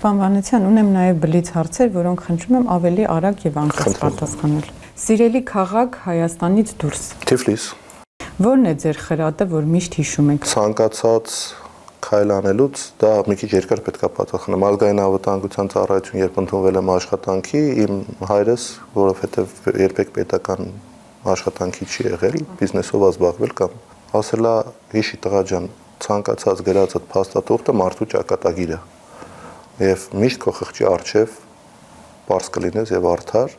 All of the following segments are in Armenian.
Պարոն Վանեցյան, ունեմ նաև բլից հարցեր, որոնք խնդրում եմ ավելի արագ եւ անկեղծ պատասխանել։ Սիրելի քաղաք Հայաստանից դուրս։ Թիֆլիս։ Որն է ձեր խրատը, որ միշտ հիշում եք։ Ցանկացած քայլ անելուց դա մի քիչ երկար պետք է պատասխանեմ։ Ազգային անվտանգության ծառայություն երբ ընդունվել եմ աշխատանքի, իմ հայրս, որովհետև երբեք պետական աշխատանքի չի եղել, բիզնեսով զբաղվել կամ ասելա հիշի տղա ջան, ցանկացած գրածդ փաստաթուղթը մարդու ճակատագիր է։ Եվ միշտ քո խղճի առջև բարձ կլինես եւ արդար,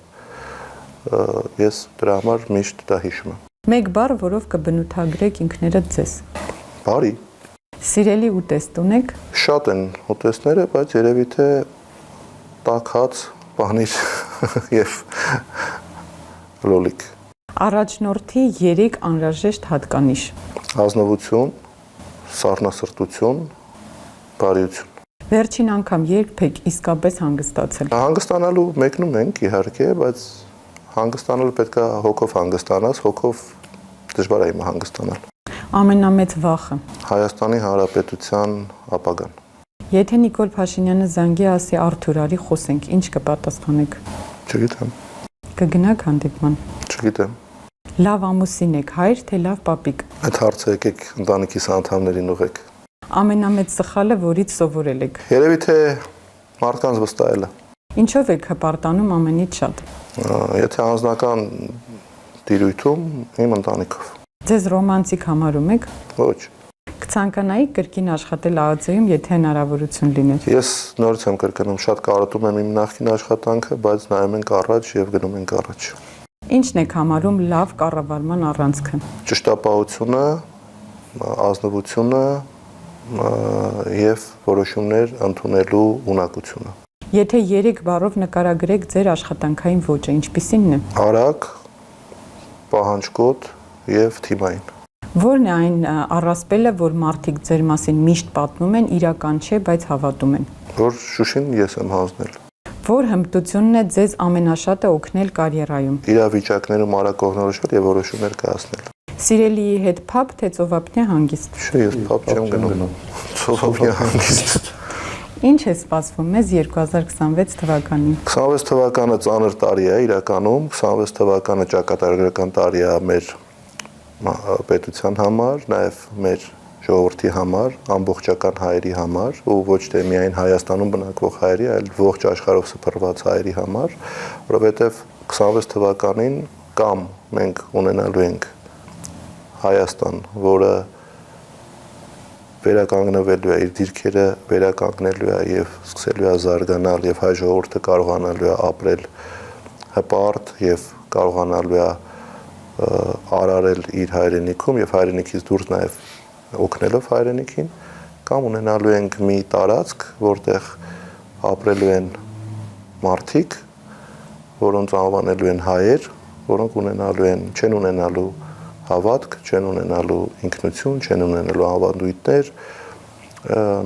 ես դրա համար միշտ դա հիշում եմ։ Մեկ բառ, որով կբնութագրեք ինքներդ ձեզ։ Բարի։ Սիրելի ուտեստ ունեք։ Շատ են ուտեստները, բայց երևի թե տաքած, պանիր եւ լոլիկ։ Առաջնորդի 3 անհրաժեշտ հատկանիշ։ Ազնվություն, սառնասրտություն, բարիություն։ Վերջին անգամ երբ եք իսկապես հանգստացել։ Հանգստանալու մեկնում ենք իհարկե, բայց հանգստանալու պետք է հոգով հանգստանաս, հոգով դժվար է իմը հանգստանալ։ Ամենամեծ վախը։ Հայաստանի Հանրապետության ապագան։ Եթե Նիկոլ Փաշինյանը զանգի ասի Արթուր, արի խոսենք, ինչ կպատասխանեք։ Չգիտեմ։ Կգնաք հանդիպման։ Չգիտեմ։ Լավ ամուսին եք, հայր թե լավ պապիկ։ Այդ հարցը եկեք ընտանիքիս անդամներին ուղեք։ Ամենամեծ սխալը, որից սովորել եք։ Երևի թե մարդկանց վստահելը։ Ինչով եք հպարտանում ամենից շատ։ Եթե անձնական տիրույթում իմ ընտանիքով։ Ձեզ ռոմանտիկ համարում եք։ Ոչ։ Կցանկանայիք կրկին աշխատել ԱԱԾ-ում, եթե հնարավորություն լիներ։ Ես նորից եմ կրկնում, շատ կարոտում եմ իմ նախկին աշխատանքը, բայց նայում ենք առաջ եւ գնում ենք առաջ։ Ինչն եք համարում լավ կառավարման առանցքը։ Ճշտապահությունը, ազնվությունը եւ որոշումներ ընդունելու ունակությունը։ Եթե 3 բառով նկարագրեք ձեր աշխատանքային ոճը, ինչպիսին է։ Արագ, պահանջկոտ եւ թիմային։ Որն է այն առասպելը, որ մարդիկ ձեր մասին միշտ պատմում են, իրական չէ, բայց հավատում են։ Որ Շուշին ես եմ հանձնել։ Որ հմտությունն է ձեզ ամենաշատը օգնել կարիերայում։ Իրավիճակներում արագ կողնորոշվել եւ որոշումներ կայացնել։ Սիրելիի հետ փափ թե ծովափնյա հանգիստ։ Չէ, ես փափ չեմ գնում։ Ծովափնյա հանգիստ։ Ինչ է սպասվում մեզ 2026 թվականին։ 26 թվականը ծանր տարի է իրականում, 26 թվականը ճակատագրական տարի է մեր պետության համար, նաև մեր ժողովրդի համար, ամբողջական հայերի համար, ու ոչ թե միայն Հայաստանում բնակվող հայերի, այլ ողջ աշխարհով սփռված հայերի համար, որովհետև 26 թվականին կամ մենք ունենալու ենք Հայաստան, որը վերականգնվելու է, իր դիրքերը վերականգնելու է եւ սկսելու է զարգանալ եւ հայ ժողովուրդը կարողանալու է ապրել հպարտ եւ կարողանալու է արարել իր հայրենիքում եւ հայրենիքից դուրս նաեւ օգնելով հայրենիքին, կամ ունենալու ենք մի տարածք, որտեղ ապրելու են մարդիկ, որոնց անվանելու են հայեր, որոնք չեն ունենալու հավատք, չեն ունենալու ինքնություն, չեն ունենալու ավանդույթներ,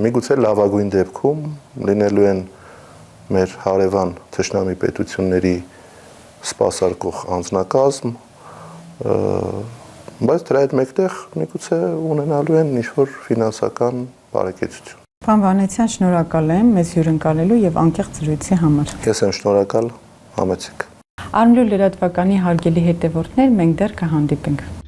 միգուցե լավագույն դեպքում լինելու են մեր հարևան թշնամի պետությունների սպասարկող անձնակազմ, բայց դրա հետ մեկտեղ միգուցե ունենալու են ինչ-որ ֆինանսական բարեկեցություն։ Պարոն Վանեցյան, շնորհակալ եմ մեզ հյուրընկալելու եւ անկեղծ զրույցի համար։ Ես եմ շնորհակալ, համեցեք։ Արմլու լրատվականի հարգելի հետևորդներ, մենք դեռ կհանդիպենք։